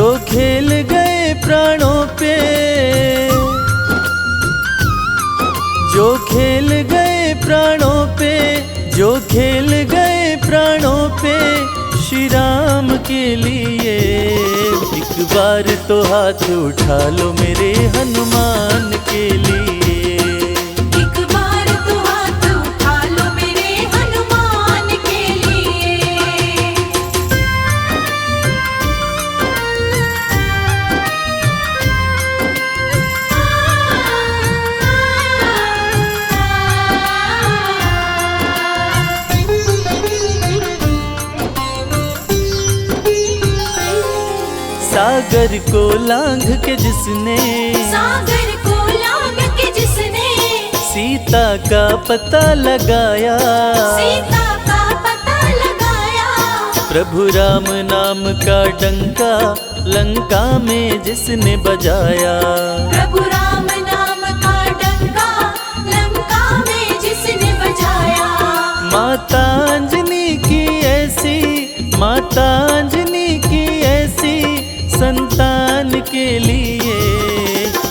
जो खेल गए प्राणों पे, जो खेल गए प्राणों पे, जो खेल गए प्राणों पे श्री राम के लिए। एक बार तो हाथ उठा लो मेरे हनुमान के लिए। एक बार तो हाथ उठा लो मेरे हनुमान के लिए। सागर को लांघ के जिसने, सागर को लांघ के जिसने सीता का पता लगाया, सीता का पता लगाया। प्रभु राम नाम का डंका लंका में जिसने बजाया। प्रभु राम नाम का डंका लंका में जिसने बजाया। माता अंजनी की ऐसी, माता अंजनी की ऐसी संतान के लिए।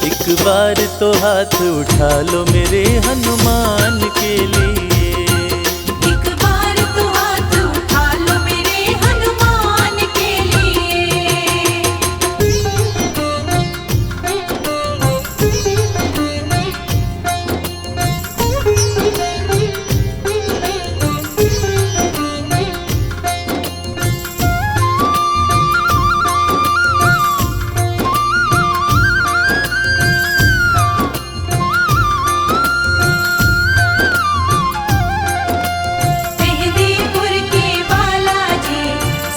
एक बार तो हाथ उठा लो मेरे हनुमान के लिए। एक बार तो हाथ उठा लो मेरे हनुमान के लिए। मेहंदीपुर के बालाजी,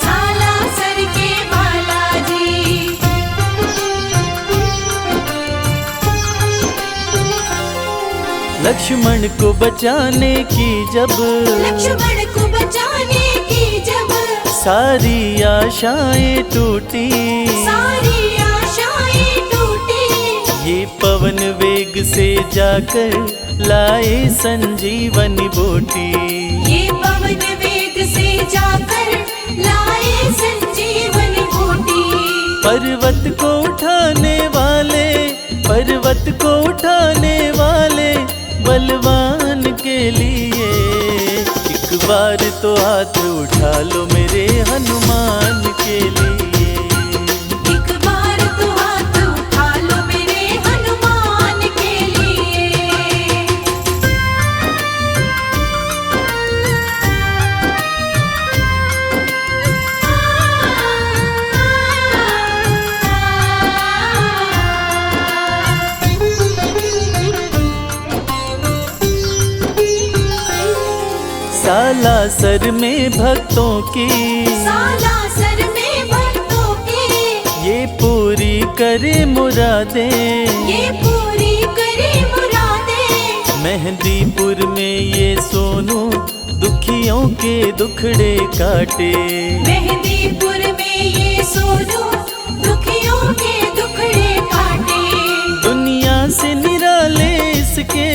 सालासर के बालाजी। लक्ष्मण को बचाने की जब, लक्ष्मण को बचाने की जब सारी आशाएं टूटी, सारी आशाएं टूटी। ये पवन वेग से जाकर लाए संजीवनी बूटी। ये पवन वेग से जाकर लाए संजीवनी बूटी। पर्वत को उठाने वाले, पर्वत को उठाने वाले बलवान के लिए। एक बार तो हाथ उठा लो मेरे हनुमान के लिए। एक बार तो हाथ उठा लो मेरे हनुमान के लिए। सालासर में भक्तों की, सालासर में भक्तों की ये पूरी करे मुरादें। ये पूरी करे मुरादें। मेहंदीपुर में ये सोनू दुखियों के दुखड़े काटे। मेहंदीपुर में ये सोनू दुखियों के दुखड़े काटे। दुनिया से निराले इसके,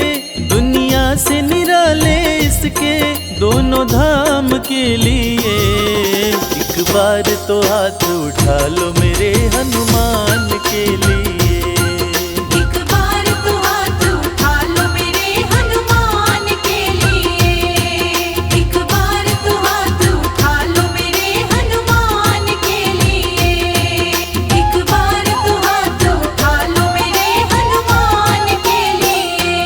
दुनिया से निराले इसके दोनों धाम के लिए। एक बार तो हाथ उठा लो मेरे हनुमान के लिए। एक बार तो हाथ उठा लो मेरे हनुमान के लिए। एक बार तो हाथ उठा लो मेरे हनुमान के लिए। एक बार तो हाथ उठा लो मेरे हनुमान के लिए।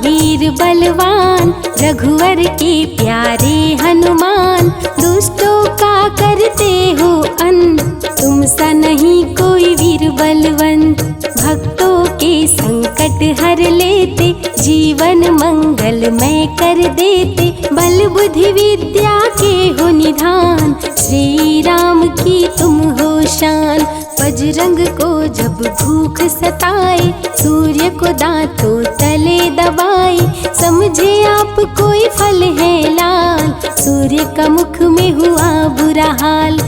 वीर बलवान रघुवर के प्यारे हनुमान। दुष्टों का करते हो अंत, तुम सा नहीं कोई वीर बलवंत। भक्तों के संकट हर लेते, जीवन मंगलमय कर देते। बल बुद्धि विद्या के हो निधान, श्री राम की तुम हो शान। बजरंग को जब भूख सताए, सूर्य को दांतों तले दबाए, समझे आप कोई फल है लाल, सूर्य का मुख में हुआ बुरा हाल।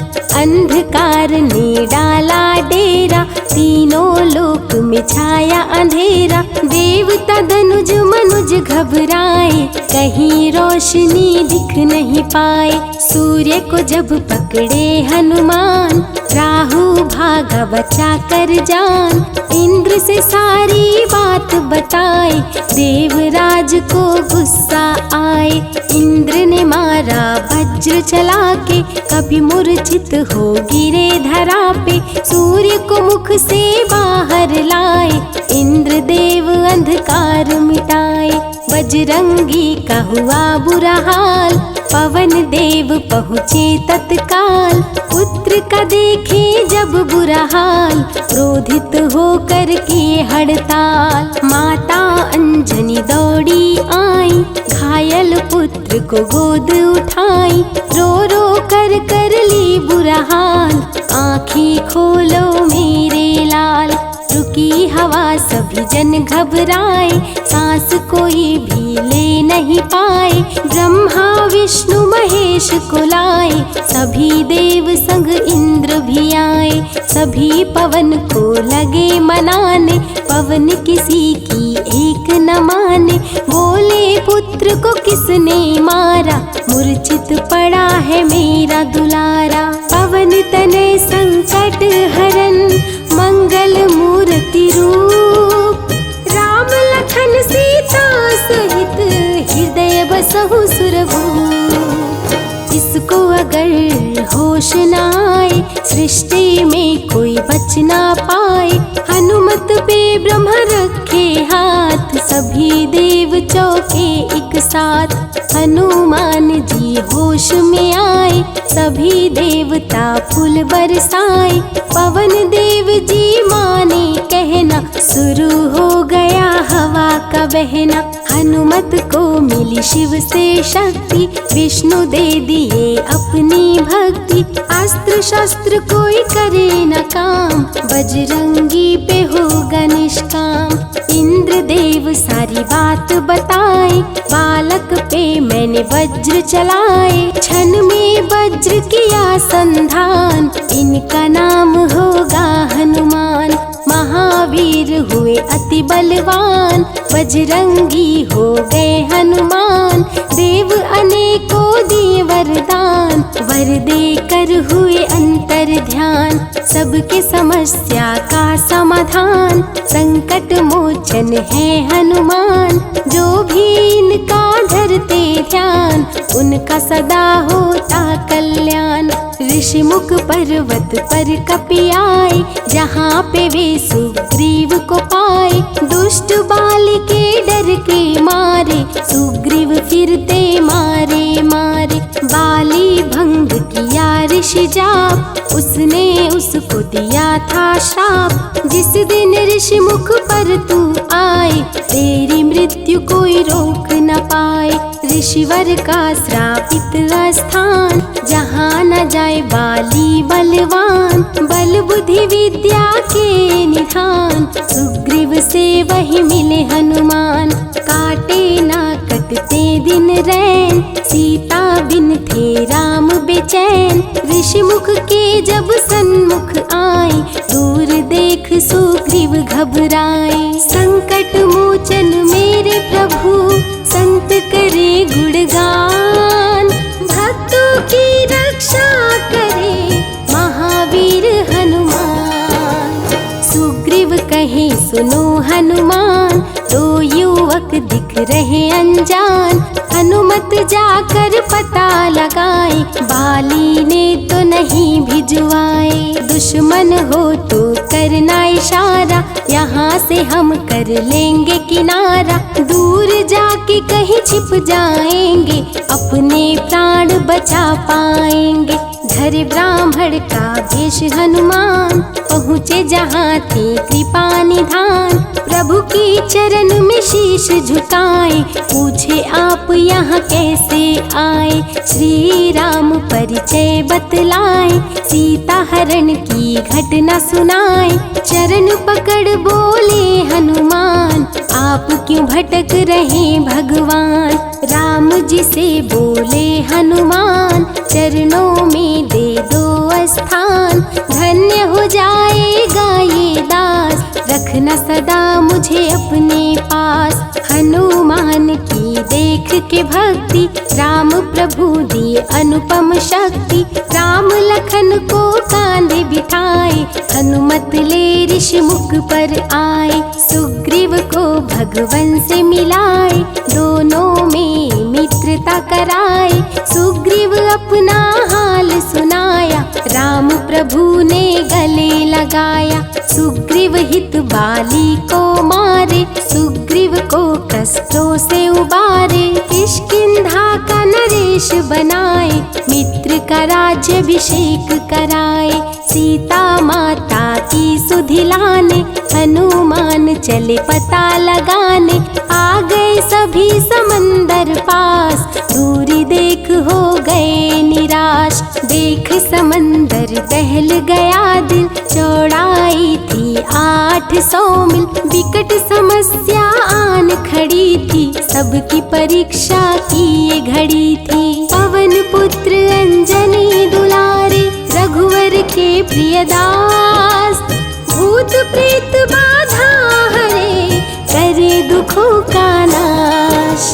अंधकार ने डाला डेरा, तीनों लोक में छाया अंधेरा, देवता धनुज मनुज घबराए, कहीं रोशनी दिख नहीं पाए। सूर्य को जब पकड़े हनुमान, राहु भागा बचा कर जान, इंद्र से सारी बात बताए, देवराज को गुस्सा आए। इंद्र ने मारा वज्र चला के, कभी मूर्छित हो गिरे धरा पे, सूर्य को मुख से बाहर लाए, इंद्र देव अंधकार मिटाए। बजरंगी का हुआ बुरा हाल, पवन देव पहुँचे तत्काल, पुत्र का देखे जब बुरा हाल, क्रोधित होकर किए हड़ताल। माता अंजनी दौड़ी आई, घायल पुत्र को गोद उठाई, रो रो कर ली बुरा हाल, आँखें खोलो मेरे लाल। रुकी हवा सभी जन घबराए, सांस कोई भी ले नहीं पाए, ब्रह्मा विष्णु महेश को लाए, सभी देव संग इंद्र भी आए, सभी पवन को लगे मनाने, पवन किसी की एक न माने, बोले पुत्र को किसने मारा, मूर्छित पड़ा है मेरा दुलारा। पवन तनय संकट हरन, मंगल मूर्ति रूप, राम लखन सीता सहित हृदय बसहु सुरभूप। इसको अगर होश न आए, सृष्टि में कोई बच ना पाए, हनुमत पे ब्रह्म रखे हाथ, सभी देव चौके एक साथ। हनुमान जी होश में आए, सभी देवता फूल बरसाए, पवन देव जी माने कहना, शुरू हो गया हवा का बहना। हनुमत को मिली शिव से शक्ति, विष्णु दे दिए अपनी भक्ति, अस्त्र शस्त्र कोई करे न काम, बजरंगी पे होगा निष्काम। इंद्र देव सारी बात बताए, बालक पे मैंने वज्र चलाए, क्षण में वज्र किया संधान, इनका नाम होगा हनुमान। महावीर हुए अति बलवान, बजरंगी हो गए हनुमान, देव अनेकों दिए वरदान, वर देकर हुए अंतर ध्यान, सबके समस्या का समाधान, संकट मोचन है हनुमान, जो भी इनका धरते ध्यान, उनका सदा होता कल्याण। ऋषिमुख पर्वत पर कपि आए, जहाँ पे वे सुग्रीव को पाए, दुष्ट बाल के डर के मारे, सुग्रीव फिरते मारे मारे, बाली भंग किया ऋषि जाप, उसने उसको दिया था श्राप, जिस दिन ऋषि मुख पर तू आए, तेरी मृत्यु कोई रोक न पाए। ऋषिवर का श्रापित स्थान, जहाँ न जाए बाली बलवान, बल बुद्धि विद्या के निधान, सुग्रीव से वही मिले हनुमान। काटे ना कटते दिन रैन, सीता बिन थे राम बेचैन, ऋषि मुख के जब सन्मुख आए, दूर देख सुग्रीव घबराए। संकट मोचन मेरे प्रभु, संत करे गुणगान, भक्तों की रक्षा करे महावीर हनुमान। सुग्रीव कहे सुनो हनुमान, दो युवक दिख रहे अनजान, हनुमत जाकर पता लगाए, बाली ने तो नहीं भिजवाए। दुश्मन हो तो करना इशारा, यहाँ से हम कर लेंगे किनारा, दूर जाके कहीं छिप जाएंगे, अपने प्राण बचा पाएंगे। धरे ब्राह्मण का भेष हनुमान, पहुँचे जहाँ थे कृपा निधान, प्रभु की चरण में शीश झुकाए, पूछे आप यहाँ कैसे आए। श्री राम परिचय बतलाए, सीता हरण की घटना सुनाए। चरण पकड़ बोले हनुमान, आप क्यों भटक रहे भगवान। राम जी से बोले हनुमान, चरणों में दे दो स्थान। धन्य हो जाएगा ये दास, रखना सदा मुझे अपने पास। हनुमान की देख के भक्ति, राम प्रभु दिए अनुपम शक्ति। राम लखन को कांधे बिठाए, हनुमत ले ऋषि मुख पर आए। सुग्रीव को भगवन से मिलाए, दोनों में मित्रता कराए। सुग्रीव अपना हाल सुनाया, राम प्रभु ने गले लगाया। सुग्रीव हित बाली को मारे, सुग्रीव को कष्टों से उबारे। किष्किंधा का नरेश बनाए, मित्र का राज्याभिषेक कराए। सीता माता की सुधि लाने, हनुमान चले पता लगाने। आ गए सभी समंदर पास, दूरी देख हो गए निराश। देख समंदर दहल गया दिल, चौड़ाई थी 800 मील। विकट समस्या आन खड़ी थी, सबकी परीक्षा की ये घड़ी थी। पवन पुत्र अंजनी दुलारे, रघुवर के प्रियदास। भूत प्रेत बाधा हरे, करे दुखों का नाश।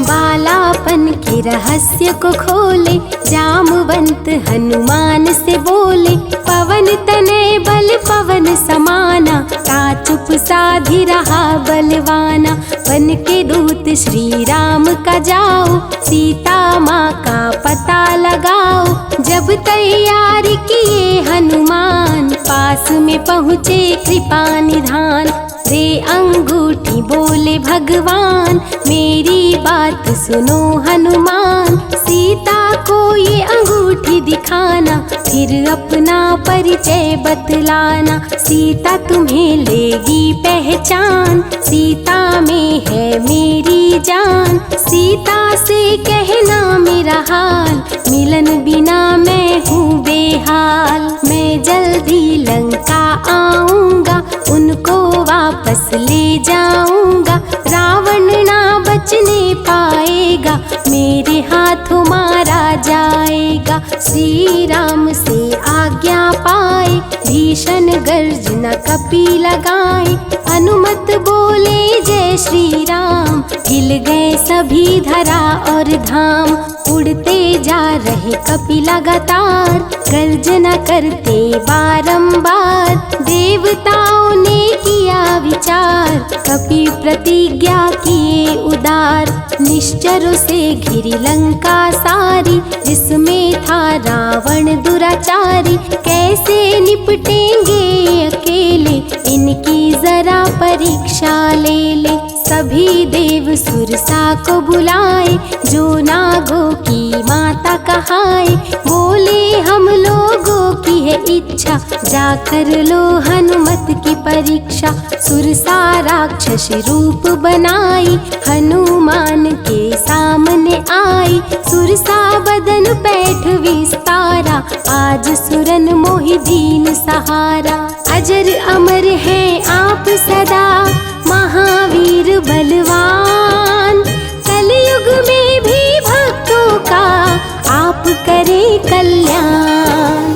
बालापन के रहस्य को खोले, जामवंत हनुमान से बोले। पवन तनय बल पवन समाना, ता चुप साधी रहा बलवाना। वन के दूत श्री राम का जाओ, सीता माँ का पता लगाओ। जब तैयारी किए हनुमान, पास में पहुँचे कृपा निधान। दे अंगूठी बोले भगवान, मेरी बात सुनो हनुमान। सीता को ये अंगूठी दिखाना, फिर अपना परिचय बतलाना। सीता तुम्हें लेगी पहचान, सीता में है मेरी जान। सीता से कहना मेरा हाल, मिलन बिना मैं हूँ बेहाल। मैं जल्दी लंका आऊँगा, उनको वापस ले जाऊंगा। रावण ना बचने पाएगा, मेरे हाथों मारा जाएगा। श्री राम से आज्ञा पाए, भीषण गर्जना कपि लगाए। अनुमत बोले जय श्री राम, हिल गए सभी धरा और धाम। उड़ते जा रहे कपि लगातार, गर्जना करते बारंबार। देवताओं ने किया विचार, कपि प्रतिज्ञा किए उदार। निश्चरों से घिरी लंका सारी, जिसमें था रावण दुराचारी। कैसे निपटेंगे अकेले, इनकी जरा परीक्षा ले ले। सभी देव सुरसा को बुलाए, जो नागों की माता कहाए। बोले हम लोगों की है इच्छा, जाकर लो हनुमत की परीक्षा। सुरसा राक्षस रूप बनाई, हनुमान के सामने आई। सुरसा बदन पैठ विस्तारा, आज सुरन मोहि दीन सहारा। अजर अमर हैं आप सदा, महावीर बलवान। कलयुग में भी भक्तों का आप करें कल्याण।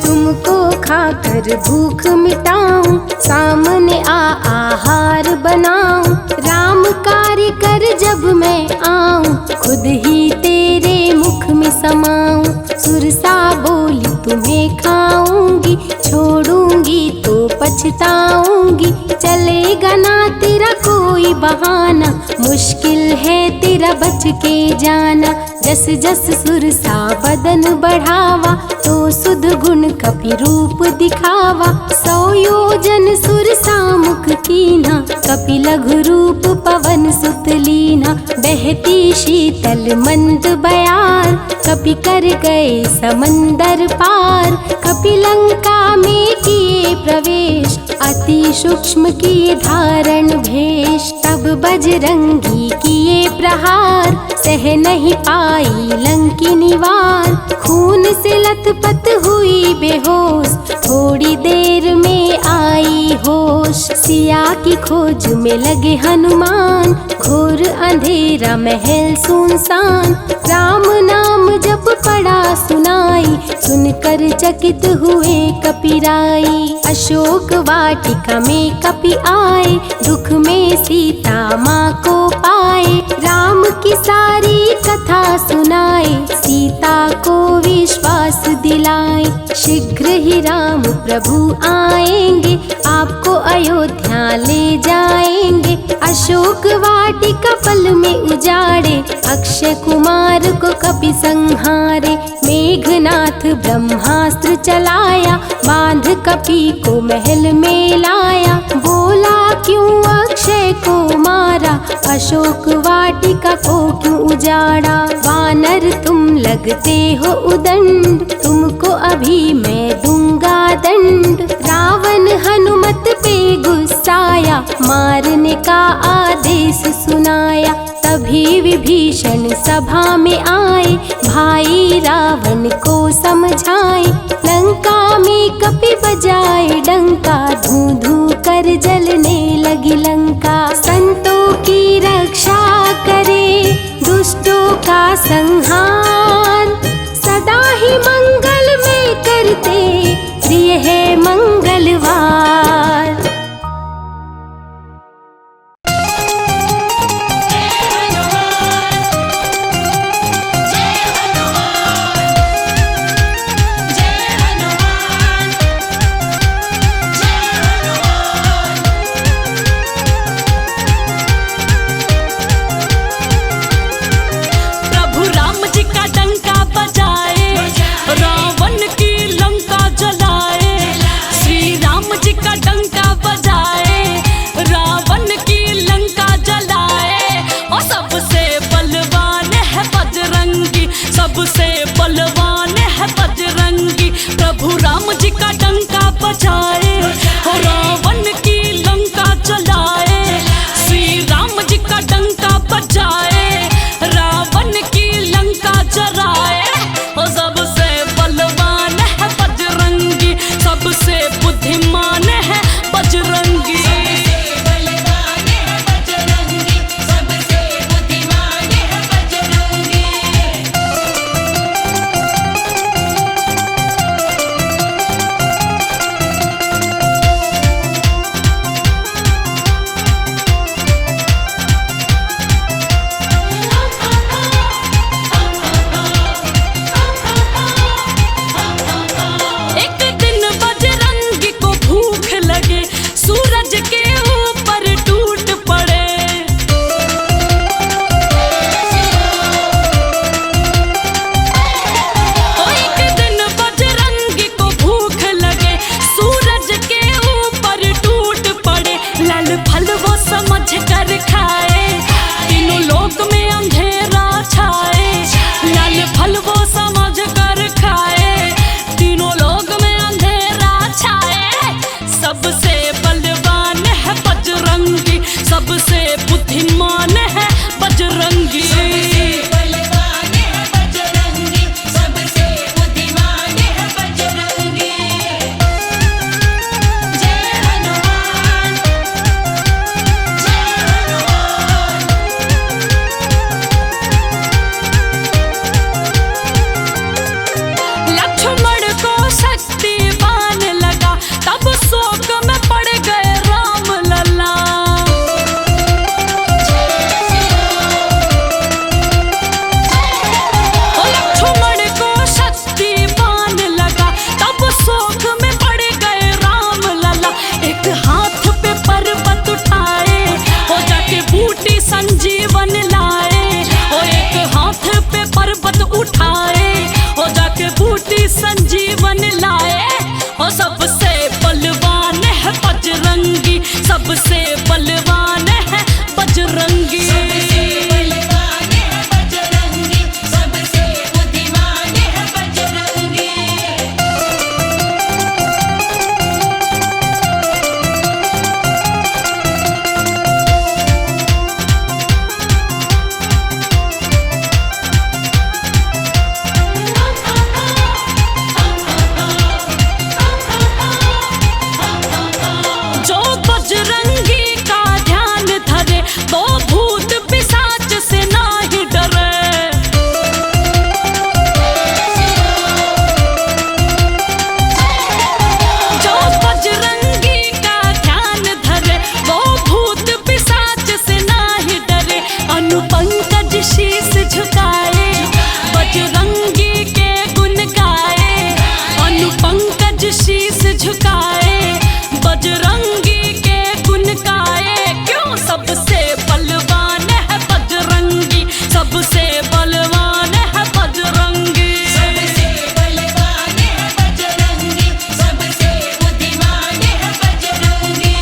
तुमको खाकर भूख मिटाऊं, सामने आहार बनाऊं। राम कार्य कर जब मैं आऊं, खुद ही तेरे मुख में समाऊं। सुरसा बोली तुम्हें खाऊंगी, छोड़ूंगी तो पछताऊंगी। चलेगा ना तेरा कोई बहाना, मुश्किल है तेरा बच के जाना। जस जस सुरसा बदन बढ़ावा, तो सुध गुण कपि रूप दिखावा। 100 योजन सुरसा मुख कीन्हा, कपि लघु रूप पवन सुत लीन्हा। बहती शीतल मंद बयार, कपि कर गए समंदर पार। कपि लंका में किए प्रवेश, अति सूक्ष्म किए धारण भेष। तब बजरंगी किए प्रहार, सह नहीं पाई लंकिनी वार। खून से लथपथ हुई बेहोश, थोड़ी देर में आई होश। सिया की खोज में लगे हनुमान, घोर अंधेरा महल सुनसान। राम नाम जप पड़ा सुनाई, सुनकर चकित हुए कपिराई। अशोक वाटिका में कपि आए, दुख में सीता माँ को पाए। राम की सारी कथा सुनाए, सीता को विश्वास दिलाए। शीघ्र ही राम प्रभु आएंगे, आपको अयोध्या ले जाएंगे। अशोक वाटिका पल में उजाड़े, अक्षय कुमार को कपि संहारे। मेघनाथ ब्रह्मास्त्र चलाया, बांध कपि को महल में लाया। बोला क्यों अक्षय को मारा, अशोक वाटिका को क्यों उजाड़ा। वानर तुम लगते हो उदंड, तुमको अभी मैं दूंगा दंड। रावण हनुमत पे गुस्साया, मारने का आदेश सुनाया। तभी विभीषण सभा में आए, भाई रावण को समझाए। लंका में कपि बजाए डंका, धू धू कर जलने लगी लंका। संतों की रक्षा करे, दुष्टों का संहार। सदा ही मंगल में करते, प्रिय है मंगलवार। सबसे बलवान है बजरंगी, प्रभु राम जी का डंका बजाए, हो रावण की लंका जलाए। श्री राम जी का डंका बजाए, रावण की लंका जलाए। हो सबसे बलवान है बजरंगी, सबसे बुद्धिमान है बजरंगी। सबसे बुद्धिमान है बजरंगी। सबसे बुद्धिमान है बजरंगी। जय हनुमान, जय हनुमान। सबसे बलवान है बजरंगी, सबसे बलवान है बजरंगी। सबसे बलवान है बजरंगी, सबसे बुद्धिमान है बजरंगी।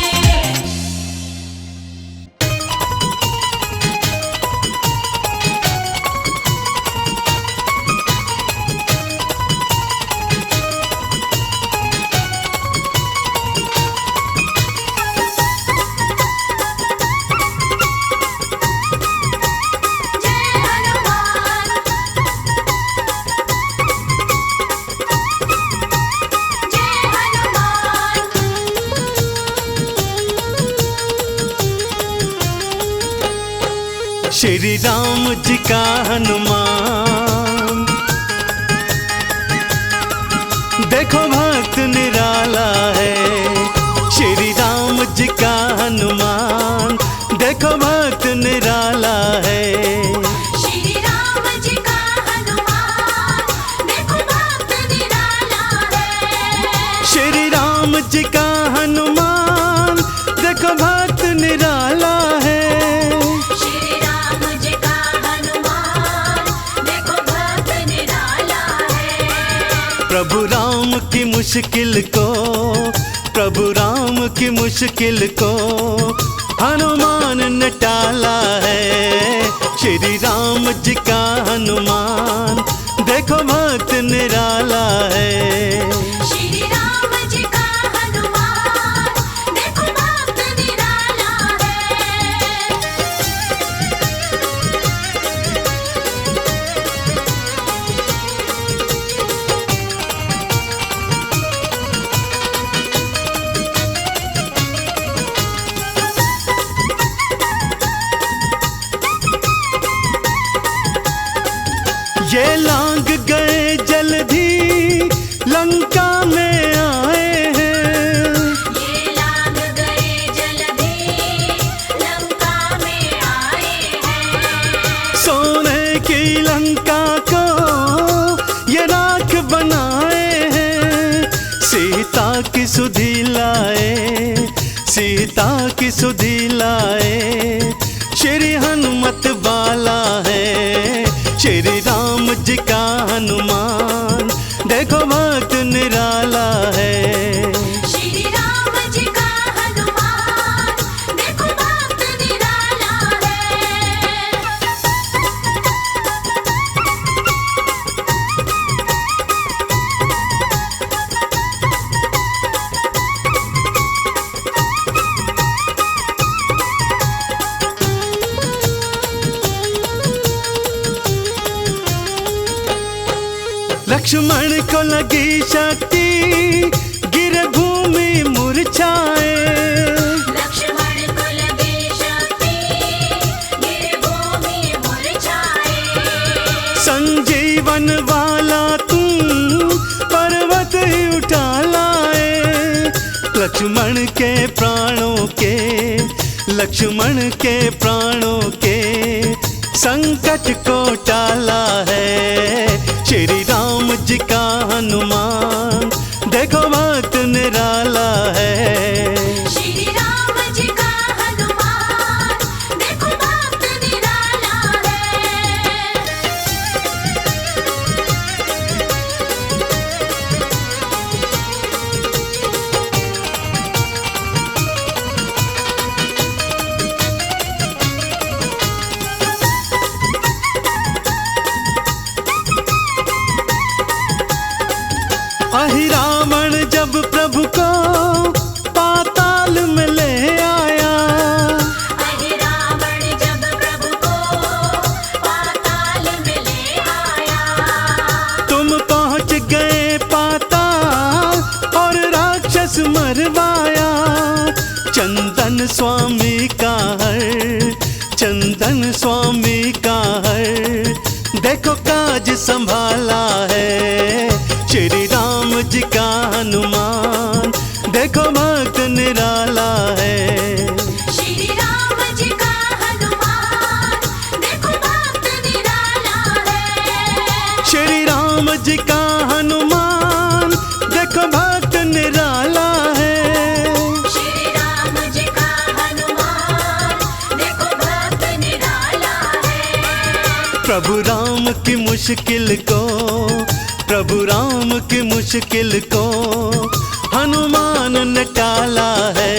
जय हनुमान, जय हनुमान। श्री राम जी का हनुमान, देखो भक्त निराला है। श्री राम जी का हनुमान, देखो भक्त निराला है। श्री राम जी का हनुमान, देखो भक्त निराला है। श्री राम जी का हनुमान, देखो भक्त निराला है। श्री राम जी का हनुमान, देखो भक्त निराला है। प्रभु राम की मुश्किल को, प्रभु राम की मुश्किल को हनुमान ने टाला है। श्री राम जी का हनुमान, देखो भक्त निराला है। श्री राम जी का हनुमान, देखो भक्त निराला है। ये लांग गए जल्दी लंका में आए हैं। ये लाग गए जल्दी लंका में आए हैं। सोने की लंका को ये राख बनाए हैं। सीता की सुधि लाए, सीता की सुधि लाए। श्री हनुमत बाला है। श्री राम जी का हनुमान, देखो भक्त निराला है। श्री राम जी का हनुमान, देखो भक्त निराला है। लक्ष्मण को लगी शक्ति, गिर भूमि मुरझाए। लक्ष्मण को लगी शक्ति, गिर भूमि मुरझाए। संजीवन वाला तुम पर्वत ही उठा लाए। लक्ष्मण के प्राणों के, लक्ष्मण के प्राणों के संकट को टाला है। श्री राम जी का हनुमान, देखो भक्त निराला है। श्री राम जी का हनुमान, देखो भक्त निराला है। अहि रावण जब प्रभु को पाताल में ले आया। अहि रावण जब प्रभु को पाताल में ले आया। तुम पहुंच गए पाताल और राक्षस मरवाया। चंदन स्वामी का हर, चंदन स्वामी का हर, देखो काज संभाला है। श्री राम जी का हनुमान, देखो भक्त निराला है। श्री राम जी का हनुमान, देखो भक्त निराला है। श्री राम जी का हनुमान, देखो भक्त निराला है। श्री राम जी का हनुमान, प्रभु राम की मुश्किल को, प्रभु राम की मुश्किल को हनुमान ने टाला है।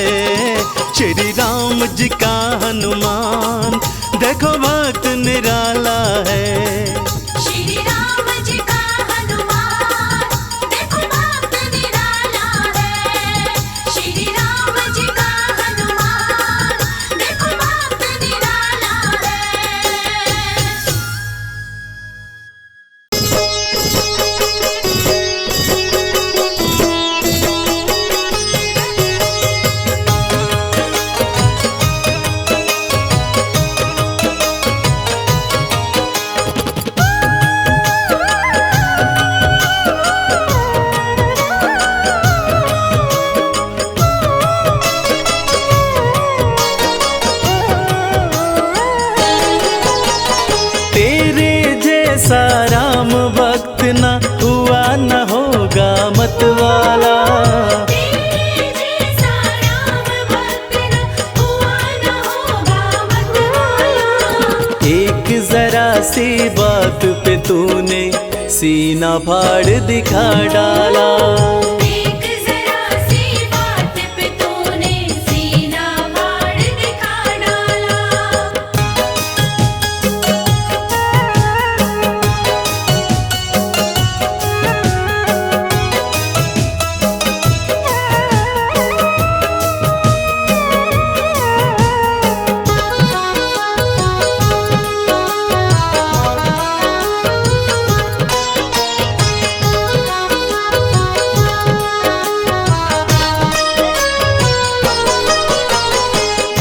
श्री राम जी का हनुमान देखो भक्त निराला है। श्री राम जी का हनुमान देखो भक्त निराला है। श्री राम जी का हनुमान देखो भक्त निराला है। राम भक्त न हुआ न होगा मतवाला। तेरे जैसा राम भक्त न हुआ न होगा मतवाला। एक जरा सी बात पे तूने सीना फाड़ दिखा डाला। एक जरा सी बात पे तूने सीना फाड़ दिखा डाला।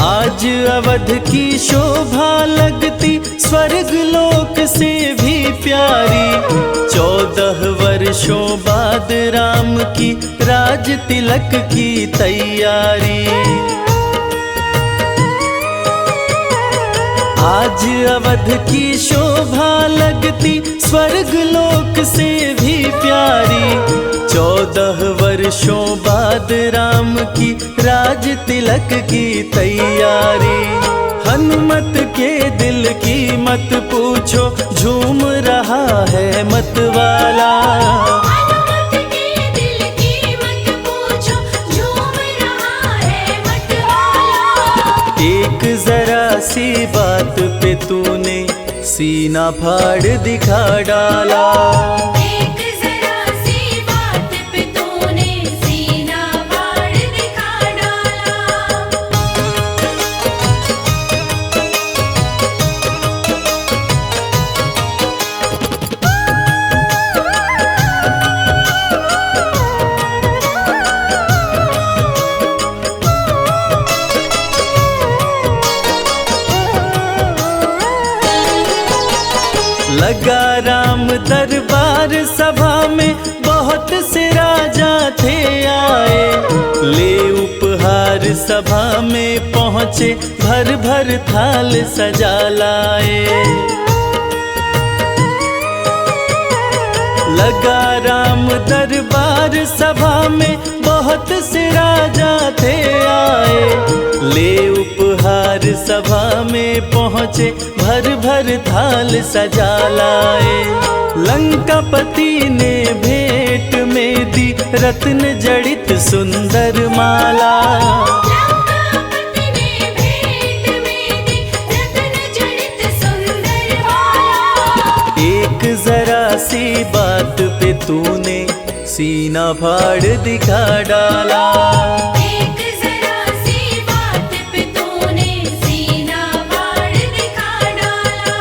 आज अवध की शोभा लगती स्वर्ग लोक से भी प्यारी। 14 वर्षों बाद राम की राज तिलक की तैयारी। आज अवध की शोभा लगती स्वर्ग लोक से भी प्यारी। 14 वर्षों बाद राम की राज तिलक की तैयारी। हनुमत के दिल की मत पूछो झूम रहा है मतवाला। हनुमत के दिल की मत पूछो झूम रहा है मतवाला। एक जरा सी बात पे तूने सीना फाड़ दिखा डाला। एक जरा सी बात पे तूने सीना फाड़ दिखा डाला। लगा राम दरबार सभा में बहुत से राजा थे आए। ले उपहार सभा में पहुँचे भर भर थाल सजा लाए। लगा राम दरबार सभा में बहुत से राजा थे आए। ले उपहार सभा में पहुँचे भर भर थाल सजा लाए। लंकापति ने भेंट में दी रत्न जड़ित सुंदर माला। लंकापति ने भेंट में दी रत्न जड़ित सुंदर माला। एक जरा सी बात पे तूने सीना फाड़ दिखा डाला। एक जरा सी बात पे तूने सीना फाड़ दिखा डाला।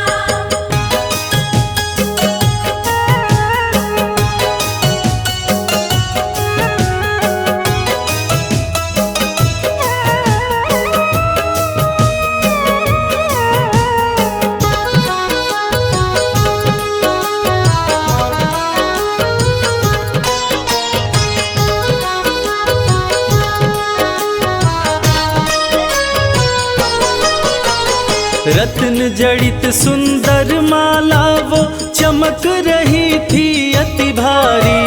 रत्न जड़ित सुंदर माला वो चमक रही थी अति भारी।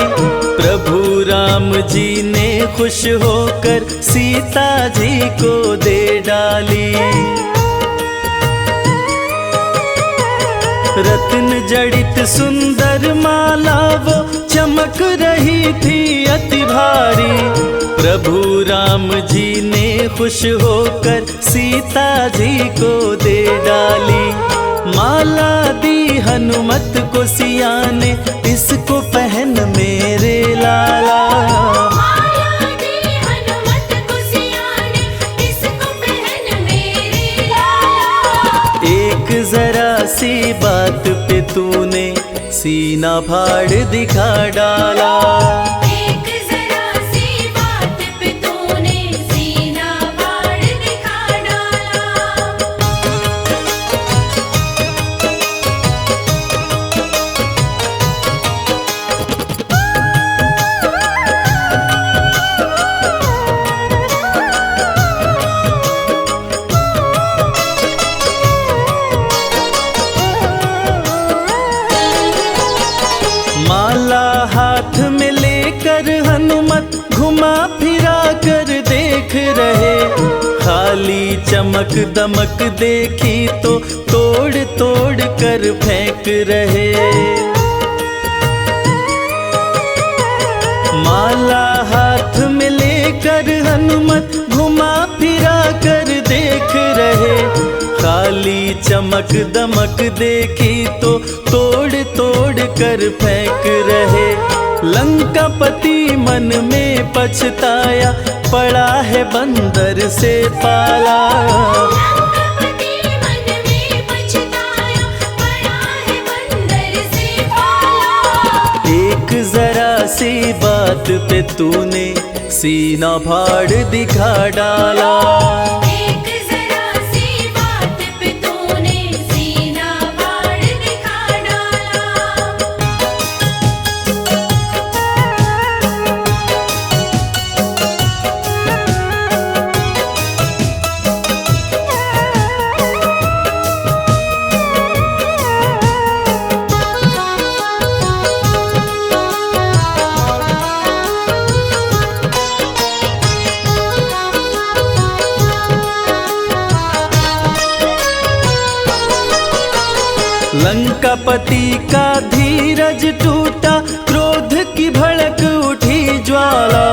प्रभु राम जी ने खुश होकर सीता जी को दे डाली। रत्न जड़ित सुंदर माला वो चमक रही थी अति भारी। प्रभु राम जी ने खुश होकर सीता जी को दे डाली। माला दी हनुमत को सिया ने, इसको पहन मेरे लाला। माला दी हनुमत को सिया ने, इसको पहन मेरे लाला। एक जरा सी बात पे तूने सीना फाड़ दिखा डाला। एक जरा सी बात पे तूने सीना फाड़ दिखा डाला। माला हाथ में लेकर हनुमत घुमा फिरा कर देख रहे। खाली चमक दमक देखी तो तोड़ तोड़ कर फेंक रहे। माला हाथ में लेकर हनुमत घुमा फिरा कर देख रहे। खाली चमक दमक देखी तो तोड़ तोड़ कर फेंक रहे। लंकापति मन में पछताया, पड़ा है बंदर से पाला। लंकापति मन में पछताया, पड़ा है बंदर से पाला। एक जरा सी बात पे तूने सीना फाड़ दिखा डाला। एक जरा सी बात पे तूने सीना फाड़ दिखा डाला। लंकापति का धीरज टूटा, क्रोध की भड़क उठी ज्वाला।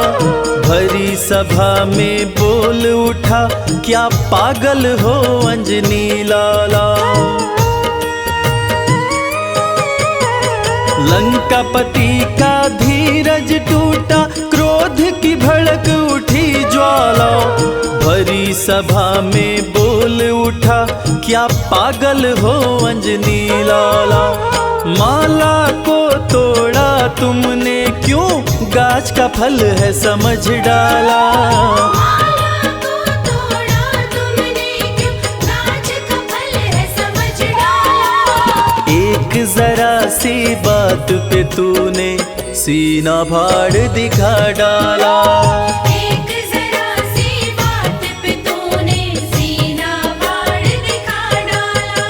भरी सभा में बोल उठा, क्या पागल हो अंजनी लाला। लंकापति का धीरज टूटा, क्रोध की भड़क उठी ज्वाला। भरी सभा में बोल उठा, क्या पागल हो अंजनी लाला। माला को तोड़ा तुमने क्यों, गाछ का फल है समझ डाला। माला को तोड़ा तुमने क्यों, गाछ का फल है समझ डाला। एक जरा सी बात पे तूने सीना फाड़ दिखा डाला। एक जरा सी बात पे तूने सीना फाड़ दिखा डाला।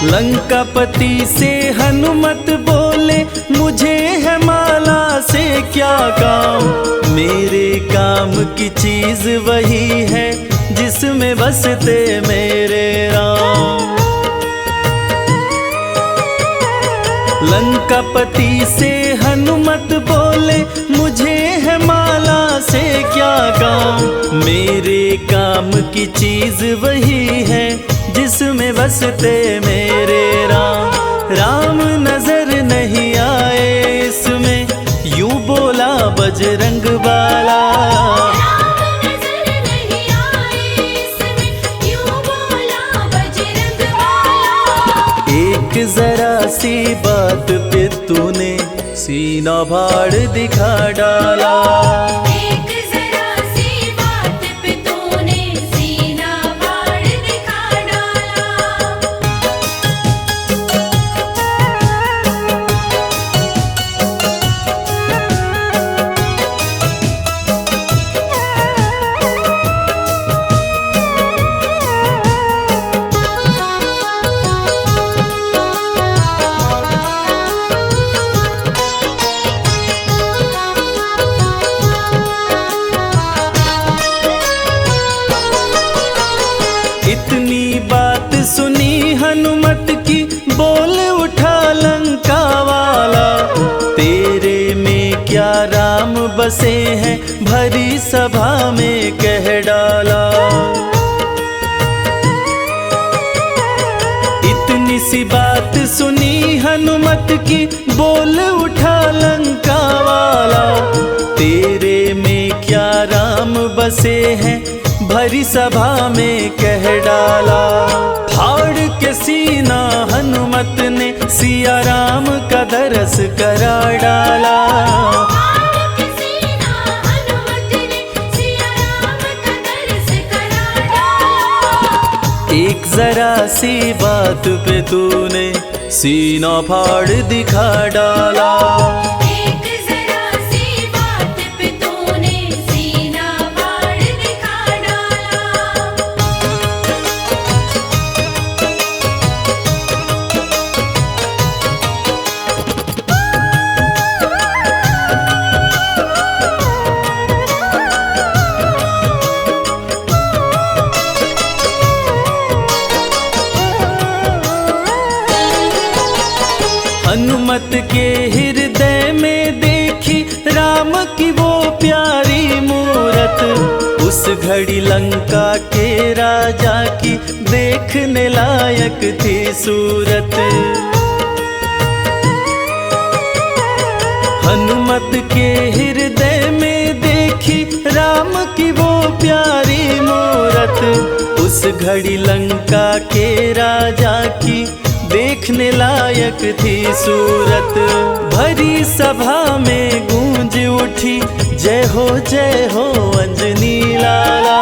लंकापति से हनुमत बोले, मुझे है माला से क्या काम। मेरे काम की चीज वही है, जिसमें बसते मेरे राम। लंकापति से हनुमत बोले, मुझे है माला से क्या काम। मेरे काम की चीज वही है, जिसमें बसते मेरे राम। राम नजर नहीं आए इसमें, यूं बोला बजरंग बाला। राम नजर नहीं आए इसमें, यूं बोला बजरंग बाला। एक जरा सी बात पे तूने सीना फाड़ दिखा डाला। एक जरा सी बात पे तूने सीना फाड़ दिखा डाला। बसे हैं भरी सभा में कह डाला। इतनी सी बात सुनी हनुमत की, बोल उठा लंका वाला, तेरे में क्या राम बसे हैं भरी सभा में कह डाला। फाड़ के सीना हनुमत ने सिया राम का दरस करा डाला। एक जरा सी बात पे तूने सीना फाड़ दिखा डाला। एक जरा सी बात पे तूने सीना फाड़ दिखा डाला। हनुमत के हृदय में देखी राम की वो प्यारी मूरत, उस घड़ी लंका के राजा की देखने लायक थी सूरत। हनुमत के हृदय में देखी राम की वो प्यारी मूरत, उस घड़ी लंका के राजा की देखने लायक थी सूरत। भरी सभा में गूंज उठी जय हो अंजनी लाला।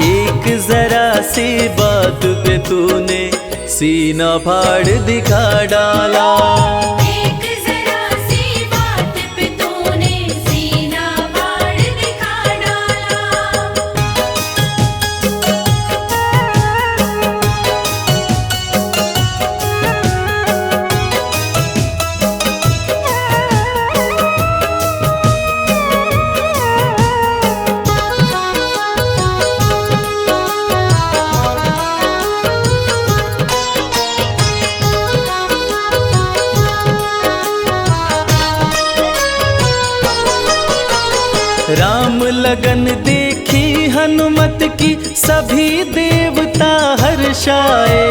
एक जरा सी बात पे तूने सीना फाड़ दिखा डाला। राम लगन देखी हनुमत की सभी देवता हर्षाए।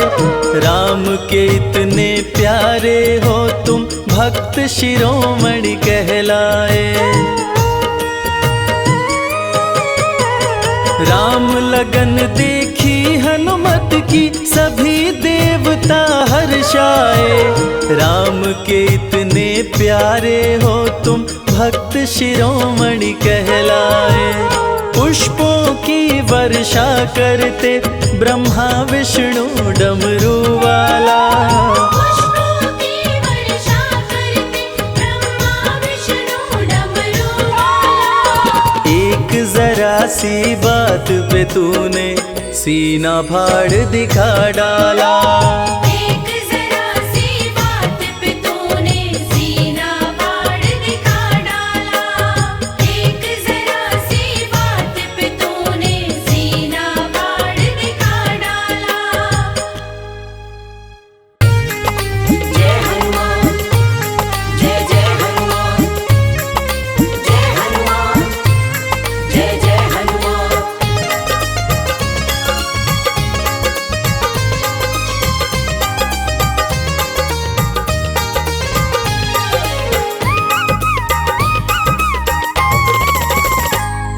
राम के इतने प्यारे हो तुम भक्त शिरोमणि कहलाए। राम लगन देखी हनुमत की सभी देवता हर्षाए। राम के इतने प्यारे हो तुम भक्त शिरोमणि कहलाए। पुष्पों की वर्षा करते ब्रह्मा विष्णु डमरू वाला। एक जरा सी बात पे तूने सीना फाड़ दिखा डाला।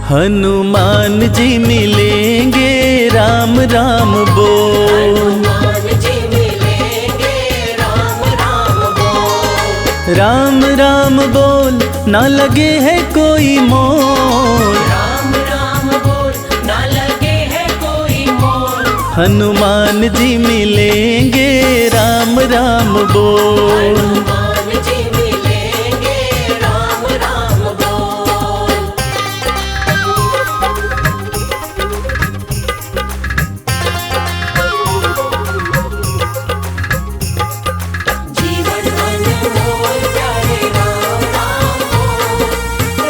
हनुमान जी मिलेंगे राम राम बोल। हनुमान जी मिलेंगे राम राम बोल। राम राम बोल ना लगे है कोई मोल। राम राम बोल ना लगे है कोई मोल। हनुमान जी मिलेंगे राम राम बोल। हनुमान जी मिलेंगे राम राम बोल। जीवन अनमोल प्यारे राम राम बोल।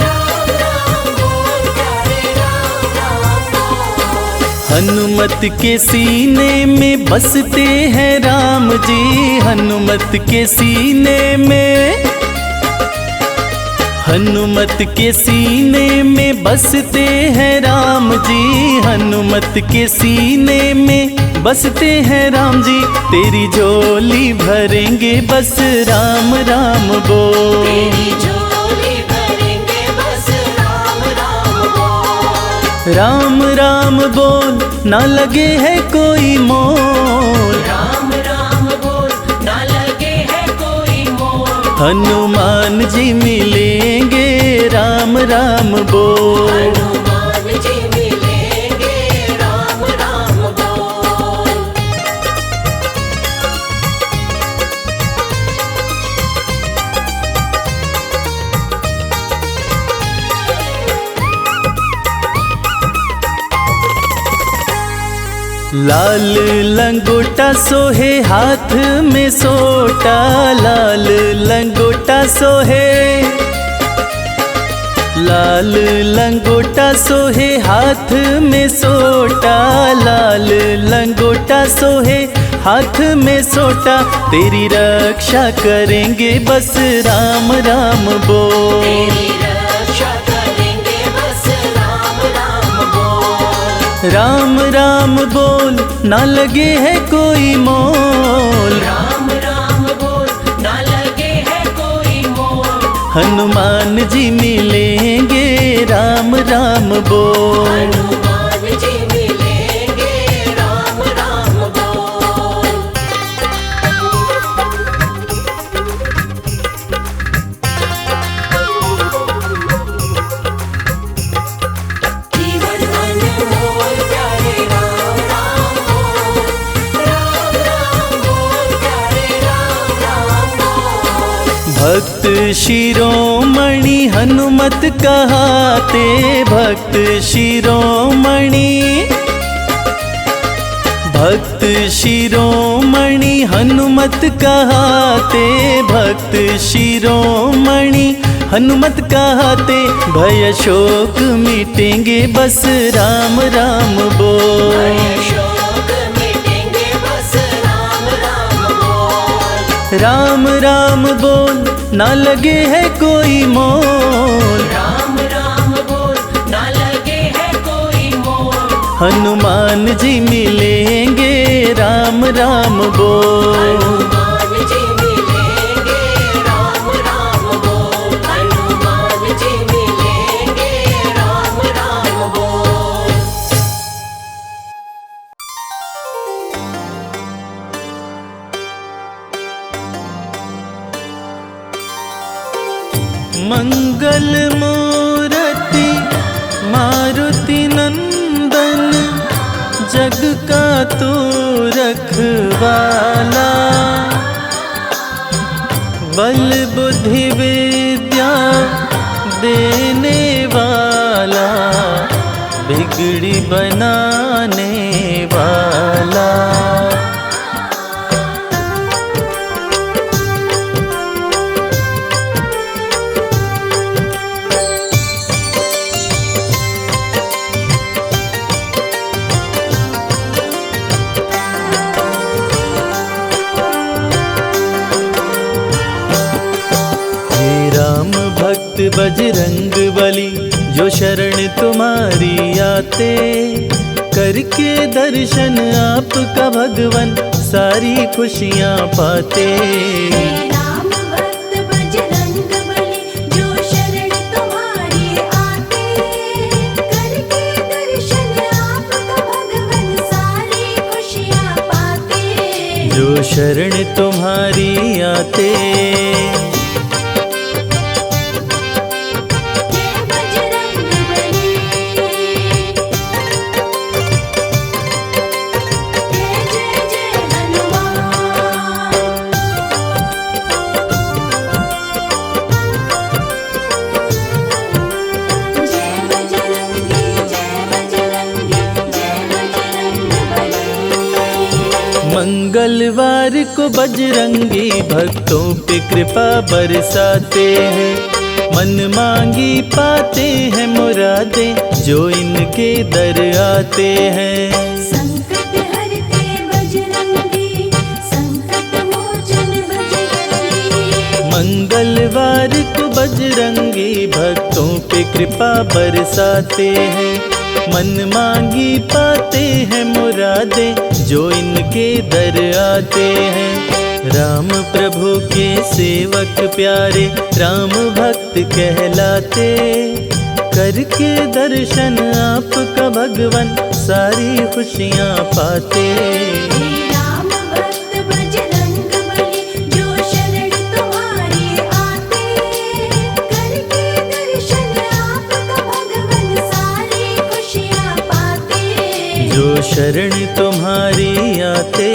राम राम बोल प्यारे राम राम बोल। हनुमत के सीने में बसते हैं राम जी, हनुमत के सीने में, हनुमत के सीने में बसते हैं राम जी, हनुमत के सीने में बसते हैं राम जी। तेरी झोली भरेंगे बस राम राम बोल, तेरी झोली भरेंगे बस राम राम बोल, राम राम बोल ना लगे है कोई मोल, राम राम बोल ना लगे है कोई मोल, हनुमान जी मिलेंगे राम राम बोल, हनुमान जी मिलेंगे राम राम बोल। लाल लंगोटा सोहे हाथ में सोटा, लाल लंगोटा सोहे, लाल लंगोटा सोहे हाथ में सोटा, लाल लंगोटा सोहे हाथ में सोटा। तेरी रक्षा करेंगे बस राम राम बोल, तेरी रक्षा करेंगे बस राम राम बोल, राम राम बोल ना लगे है कोई मोल, राम राम बोल ना लगे है कोई मोल, हनुमान जी मिलेंगे राम राम बोल, हनुमान जी मिलेंगे राम राम बोल। जीवन अनमोल प्यारे राम राम बोल, राम राम बोल प्यारे राम राम बोल। भक्त शिरोमणि हनुमत कहाते, भक्त शिरोमणि, भक्त शिरोमणि हनुमत कहाते, भक्त शिरोमणि हनुमत कहाते। भय शोक मिटेंगे बस राम राम बोल, शोक मिटेंगे बस राम राम बोल, राम राम बोल ना लगे है कोई मोल, राम राम बोल ना लगे है कोई मोल, हनुमान जी मिलेंगे राम राम बोल, हनुमान जी मिलेंगे राम राम बोल, हनुमान जी मिलेंगे राम राम बोल। मंगल मूर्ति मारुति नंदन, जग का तू रखवाला, बल बुद्धि विद्या देने वाला, बिगड़ी बनाने वाला। भक्त बजरंग बली जो शरण तुम्हारी आते, करके दर्शन आपका भगवन सारी खुशियाँ पाते। राम भक्त बजरंग बली जो शरण तुम्हारी आते, करके दर्शन आपका भगवन सारी खुशियाँ पाते। जो शरण तुम्हारी आते, मंगलवार को बजरंगी भक्तों पे कृपा बरसाते हैं, मन मांगी पाते हैं मुरादें जो इनके दर आते हैं। बार को बजरंगी भक्तों पे कृपा बरसाते हैं। मन मांगी पाते हैं मुरादें जो इनके दर आते हैं। राम प्रभु के सेवक प्यारे राम भक्त कहलाते, करके दर्शन आपका भगवन सारी खुशियाँ पाते। राम भक्त बजरंग बली जो शरण तुम्हारी आते, करके दर्शन आपका भगवन सारी खुशियाँ पाते। जो शरण तुम्हारी आते।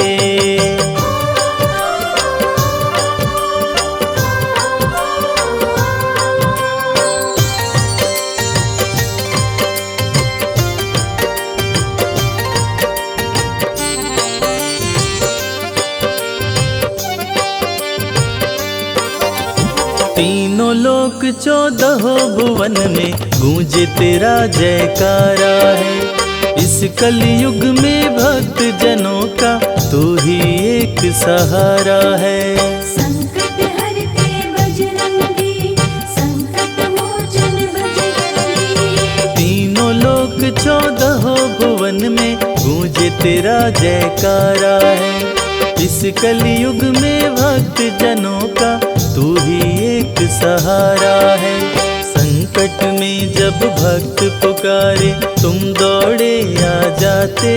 तीनों लोक 14 भुवन में गूंजे तेरा जयकारा है। इस कलयुग में भक्त जनों का तू ही एक सहारा है। संकट हरते बजरंगी, संकट मोचन बजरंगी। तीनों लोक 14 भुवन में गूंजे तेरा जयकारा है। इस कलयुग में भक्त जनों का तू ही एक सहारा है। संकट में जब भक्त पुकारे तुम दौड़े आ जाते,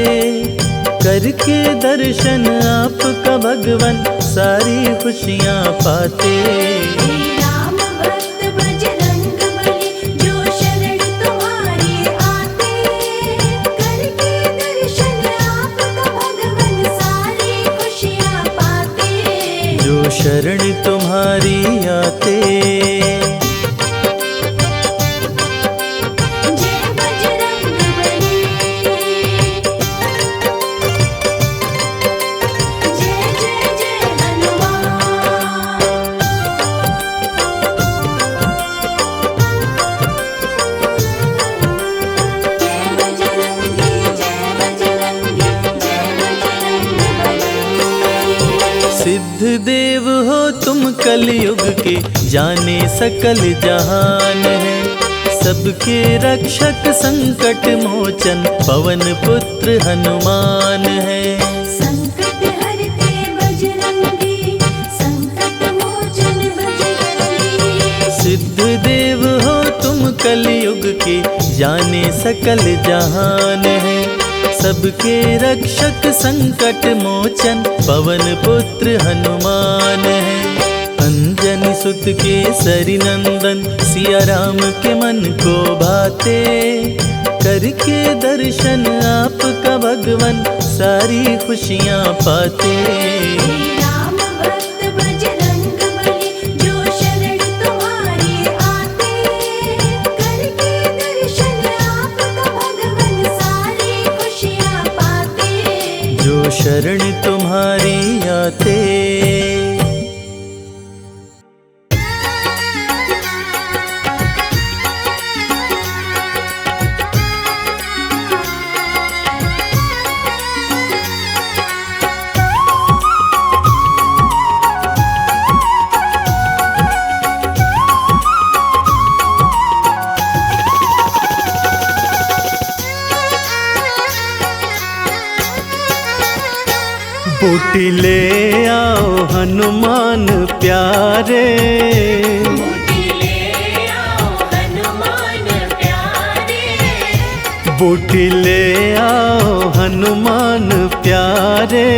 करके दर्शन आपका भगवन सारी खुशियाँ पाते। राम भक्त बजरंग बली जो शरण तुम्हारी आते, करके दर्शन आपका भगवन सारी खुशियाँ पाते। जो शरण तुम्हारी आते। जय बजरंग बली, जय जय जय हनुमान। जय बजरंगी, जय बजरंगी, जय बजरंग बली। सिद्ध देव हो तुम कलयुग के जाने सकल जहान है। सबके रक्षक संकट मोचन पवन पुत्र हनुमान है। संकट हरते बजरंगी, संकट मोचन बजरंगी। सिद्ध देव हो तुम कलयुग के जाने सकल जहान है। सबके रक्षक संकट मोचन पवन पुत्र हनुमान है। अंजनी सुत के सरि नंदन सिया राम के मन को भाते, करके दर्शन आपका भगवन सारी खुशियाँ पाते। राम भक्त बजरंग बली जो शरण तुम्हारी आते, करके दर्शन आपका भगवन सारी खुशियाँ पाते। जो शरण तुम्हारी आते। बूटी ले आओ हनुमान प्यारे, बूटी ले आओ हनुमान प्यारे। बूटी ले आओ हनुमान प्यारे।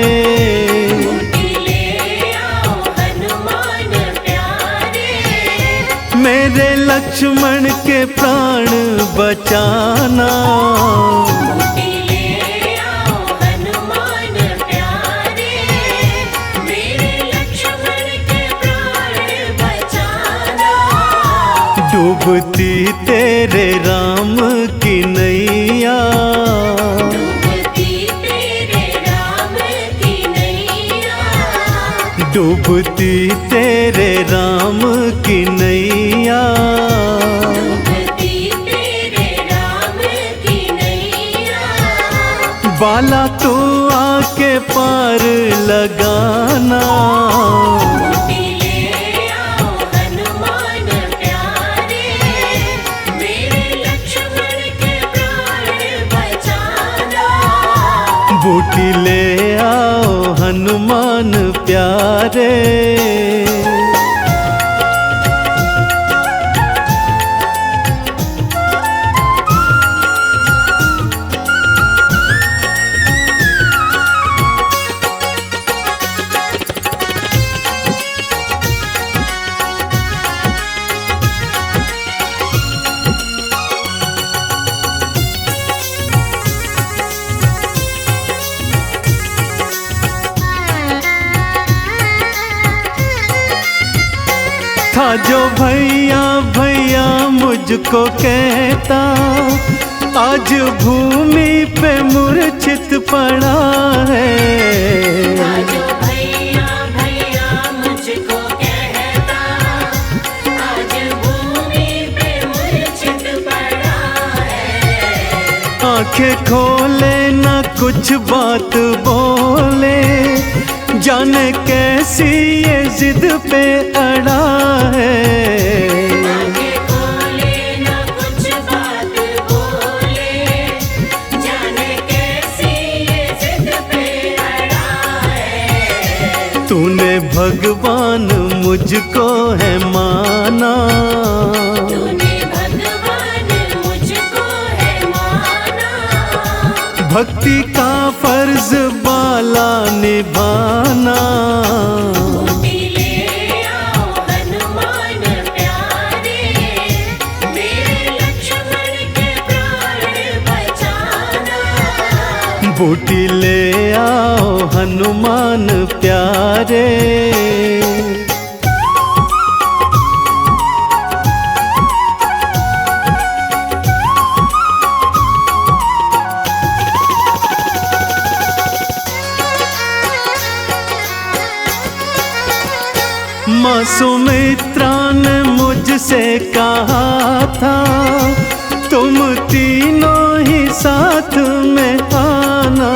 बूटी ले आओ हनुमान प्यारे। मेरे लक्ष्मण के प्राण बचाना। बूटी ले आओ हनुमान प्यारे। मेरे लक्ष्मण के प्राण बचाना। डूबती तेरे राम की नैया, डूबती तेरे राम की नैया। डूबती तेरे राम की नैया। डूबती तेरे राम की नैया। बाला तू आके पार लगाना। बूटी ले आओ हनुमान था जो भैया भैया मुझको कहता, आज भूमि पे मूर्छित पड़ा है। जो भैया भैया मुझको कहता, आज भूमि पे मूर्छित पड़ा है। आंखें खोले ना कुछ बात बोले, जाने कैसी ये जिद पे अड़ा है। आंखें खोले ना कुछ बात बोले, जाने कैसी ये जिद पे अड़ा है। तूने भगवान मुझको है माना, तूने भगवान मुझको है माना। भक्ति का फर्ज बाला निभाना। बूटी ले आओ हनुमान प्यारे, मेरे लक्ष्मण के प्राण बचाना। बूटी ले आओ हनुमान प्यारे। माँ सुमित्रा ने मुझसे कहा था, तुम तीनों ही साथ में आना।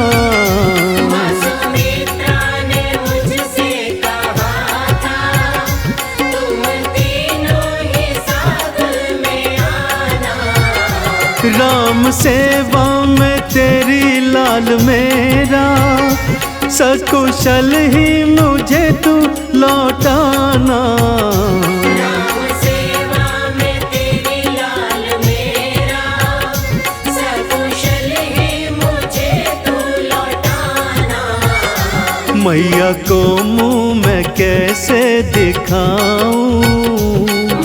माँ सुमित्रा ने मुझसे कहा था, तुम तीनों ही साथ में आना। राम सेवा में तेरी लाल मेरा, सकुशल ही मुझे तू लौटाना। राम सेवा में तेरी लाल मेरा, सकुशल ही मुझे तू लौटाना। मैया को मुँह मैं कैसे दिखाऊं,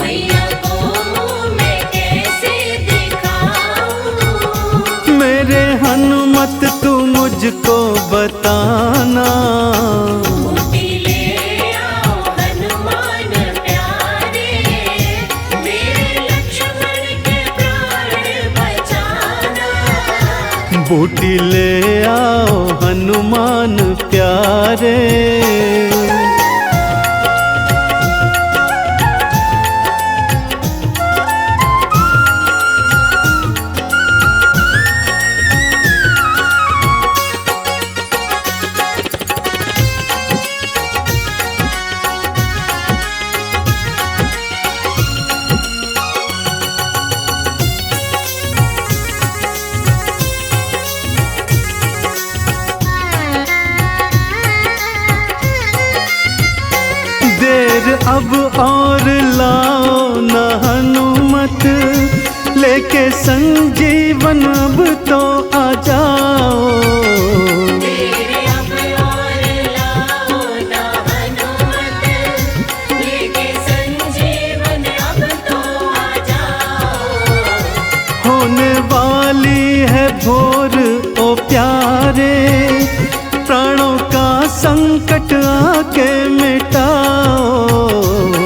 मैया को मुँह मैं कैसे दिखाऊं। मेरे हनुमत तू मुझको बताना। बूटी ले आओ हनुमान प्यारे, मेरे लक्ष्मण के प्राण बचाना। बूटी ले आओ हनुमान प्यारे। अब और लाओ न हनुमत, लेके संजीवन अब तो आ जाओ। तेरे अब और लाओ ना हनुमत, लेके संजीवन अब तो आ जाओ। होने वाली है भोर ओ प्यारे, प्राणों का संकट आके मिटाओ।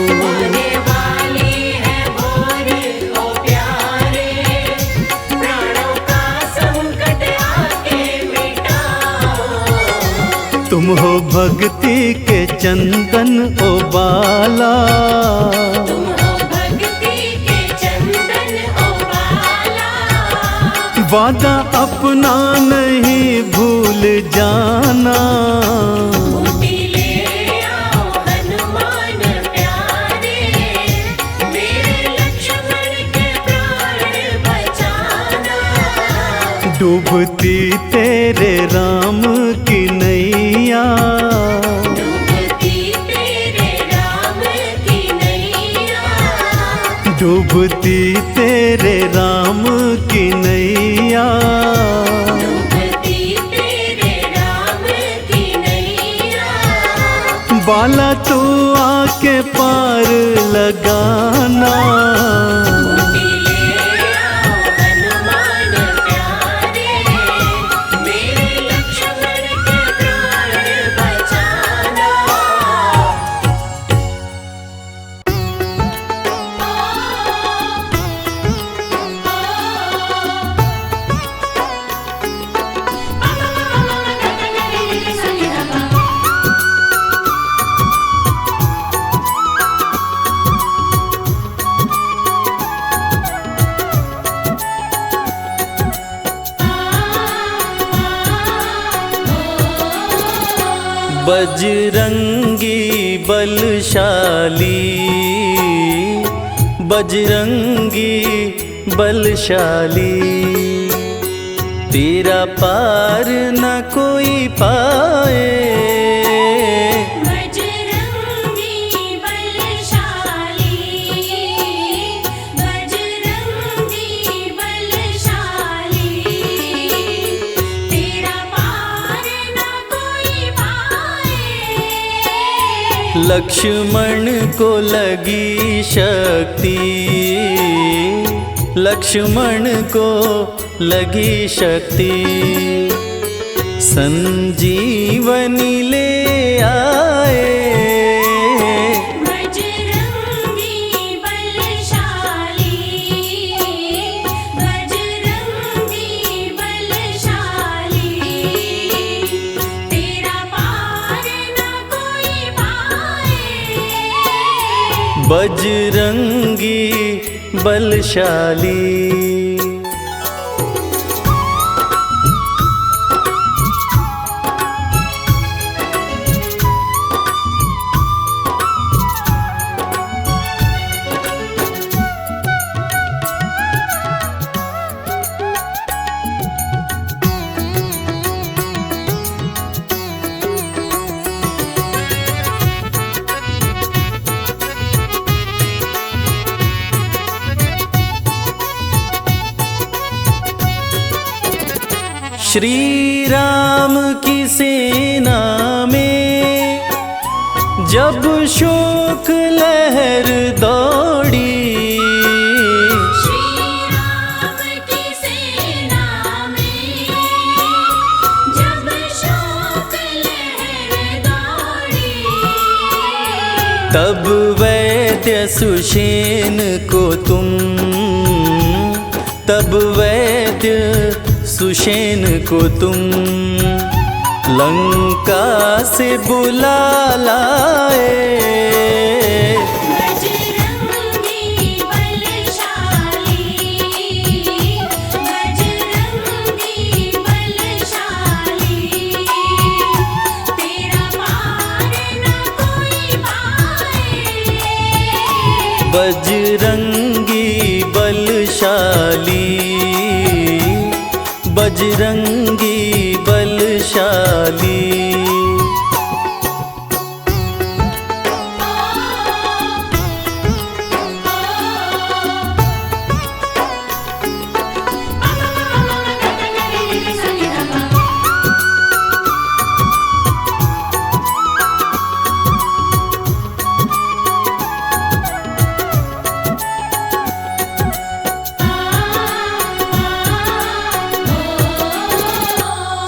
होने वाली है भोर ओ प्यारे, प्राणों का संकट आके मिटाओ। तुम हो भक्ति के चंदन ओ बाला, तुम हो भक्ति के चंदन ओ बाला। वादा अपना नहीं भूल जाना। बूटी ले आओ हनुमान प्यारे, मेरे लक्ष्मण के प्राण बचाना। डूबती तेरे राम की नैया, डूबती तेरे डूबती तेरे राम की नैया, डूबती तेरे राम की नैया। बाला तू आके पार लगाना, बूटी ले आओ हनुमान प्यारे, मेरे लक्ष्मण के प्राण बचाना। बजरंगी बलशाली, बजरंगी बलशाली, तेरा पार न कोई पाए। बजरंगी बलशाली, बजरंगी बलशाली, तेरा पार न कोई पाए। लक्ष्मण को लगी शक्ति, लक्ष्मण को लगी शक्ति, संजीवनी ले आए। बजरंगी बलशाली, बजरंगी बलशाली, तेरा पार न कोई पाए। बजरंगी बलशाली। श्री राम की सेना में जब शोक लहर दौड़ी, श्री राम की सेना में जब शोक लहर दौड़ी, तब वैद्य सुषेण को तुम, तब वैद्य सुषेण को तुम लंका से बुला लाए। बजरंगी बलशाली, बजरंगी बलशाली, तेरा पार न कोई पाए। बजरंगी बलशाली, बजरंगी बलशाली।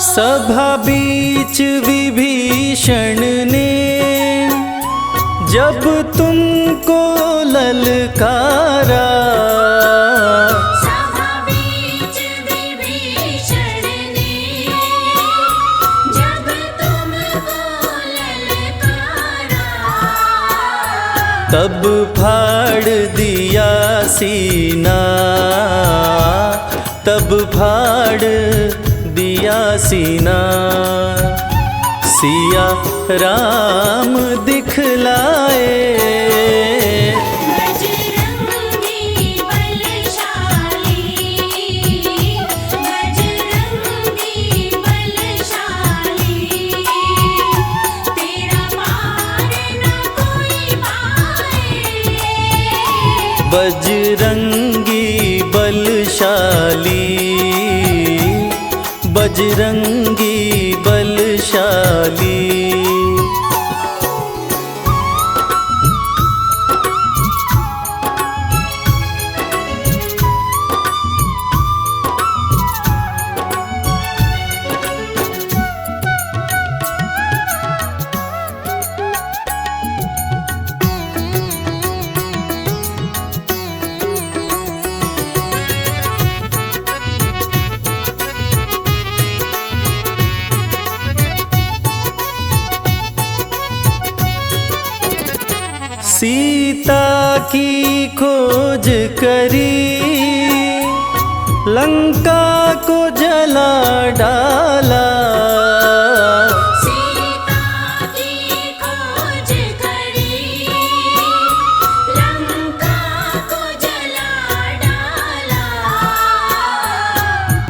सभा बीच विभीषण ने जब तुमको ललकारा, सभा बीच विभीषण ने जब तुमको ललकारा, तब फाड़ दिया सीना, तब फाड़ दिया सीना, सिया राम दिखलाए। बजरंगी बलशाली, बजरंगी बलशाली, तेरा पार न कोई पाए। बजरंगी बलशाली, बजरंगी बलशाली। सीता की खोज करी, लंका को जला डाला। सीता की खोज करी, लंका को जला डाला।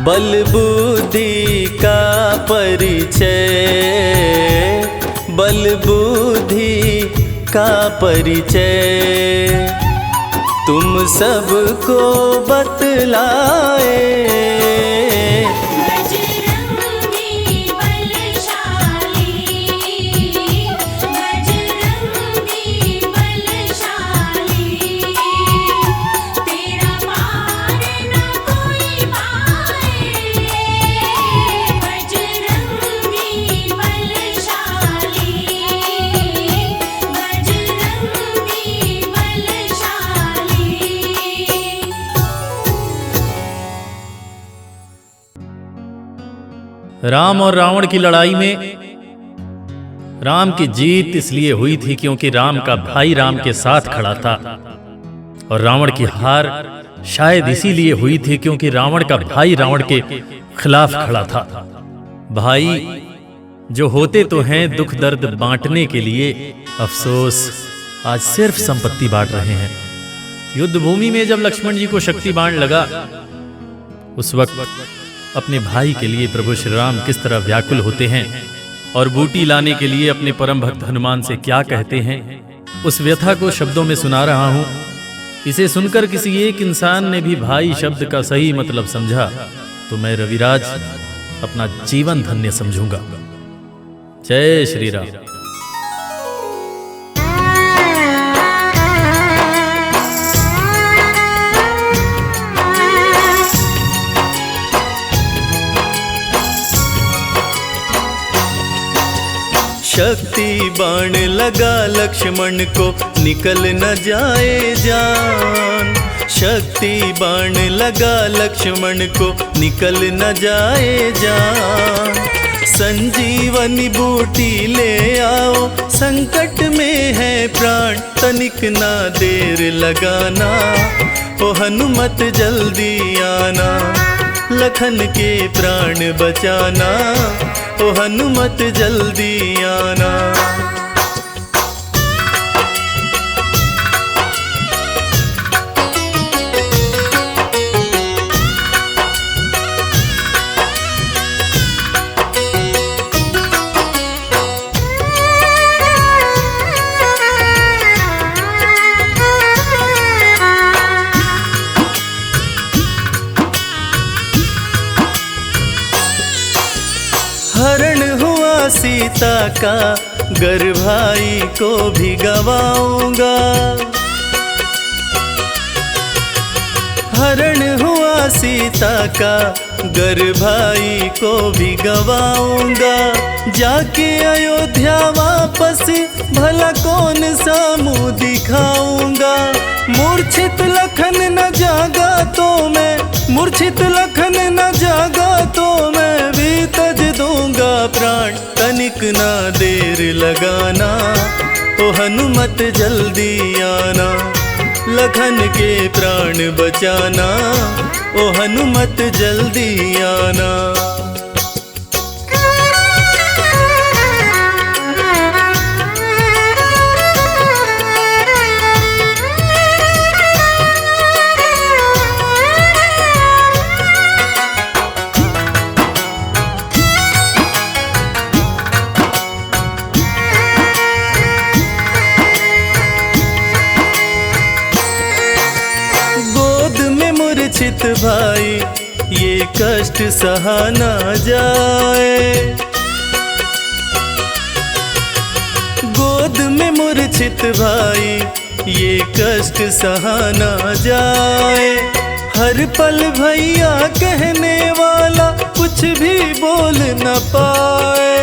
बल बुद्धि का परिचय, बल बुद्धि का परिचय तुम सबको बतलाए। बजरंगी बलशाली, बजरंगी बलशाली। तेरा पार न कोई पाए। बजरंगी बलशाली, बजरंगी बलशाली। राम और रावण की लड़ाई में राम की जीत इसलिए हुई थी क्योंकि राम का भाई राम के साथ खड़ा था, और रावण की हार शायद इसीलिए हुई थी क्योंकि रावण का भाई रावण के खिलाफ खड़ा था। भाई जो होते तो हैं दुख दर्द बांटने के लिए, अफसोस आज सिर्फ संपत्ति बांट रहे हैं। युद्ध भूमि में जब लक्ष्मण जी को शक्ति बाण लगा, उस वक्त अपने भाई के लिए प्रभु श्री राम किस तरह व्याकुल होते हैं और बूटी लाने के लिए अपने परम भक्त हनुमान से क्या कहते हैं, उस व्यथा को शब्दों में सुना रहा हूं। इसे सुनकर किसी एक इंसान ने भी भाई शब्द का सही मतलब समझा तो मैं रविराज अपना जीवन धन्य समझूंगा। जय श्री राम। शक्ति बाण लगा लक्ष्मण को निकल न जाए जान, शक्ति बाण लगा लक्ष्मण को निकल न जाए जान। संजीवनी बूटी ले आओ, संकट में है प्राण, तनिक ना देर लगाना, ओ हनुमत जल्दी आना, लखन के प्राण बचाना, ओ हनुमत जल्दी आना। हरण हुआ सीता का, गर भाई को भी गवाऊंगा। हरण हुआ सीता का, गर भाई को भी गवाऊंगा। जाके अयोध्या वापस भला कौन सा मुंह दिखाऊंगा। मूर्छित लखन न जागा तो मैं, मूर्छित लखन न जागा तो मैं भी तज दूंगा प्राण, तनिक ना देर लगाना, ओ हनुमत जल्दी आना, लखन के प्राण बचाना, ओ हनुमत जल्दी आना। मूर्छित भाई, ये कष्ट सहा ना जाए। गोद में मूर्छित भाई, ये कष्ट सहा ना जाए। हर पल भैया कहने वाला कुछ भी बोल न पाए।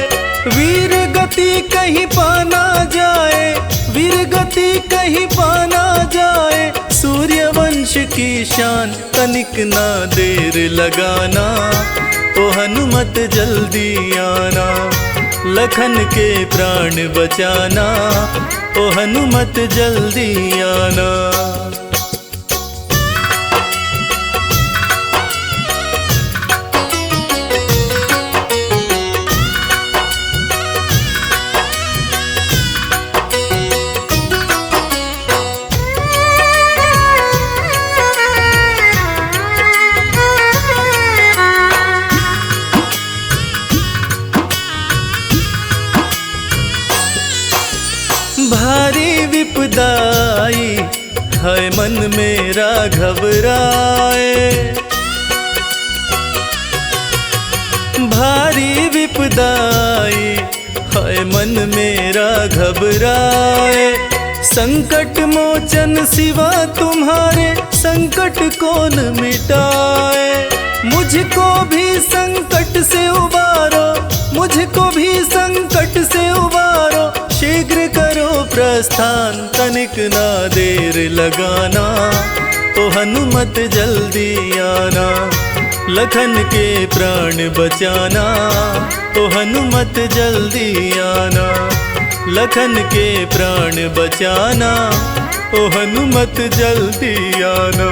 वीर गति कहीं पाना जाए, वीर गति कहीं पाना जाए। सूर्यवंश की शान तनिक ना देर लगाना, ओ हनुमत जल्दी आना। लखन के प्राण बचाना, ओ हनुमत जल्दी आना। भारी विपदाई है मन मेरा घबराए। भारी विपदाई है मन मेरा घबराए। संकट मोचन सिवा तुम्हारे संकट कौन मिटाए। मुझको भी संकट से उबारो, मुझको भी संकट से उबारो। शीघ्र करो प्रस्थान, तनिक ना देर लगाना, ओ हनुमत जल्दी आना। लखन के प्राण बचाना, ओ हनुमत जल्दी आना। लखन के प्राण बचाना, ओ हनुमत जल्दी आना।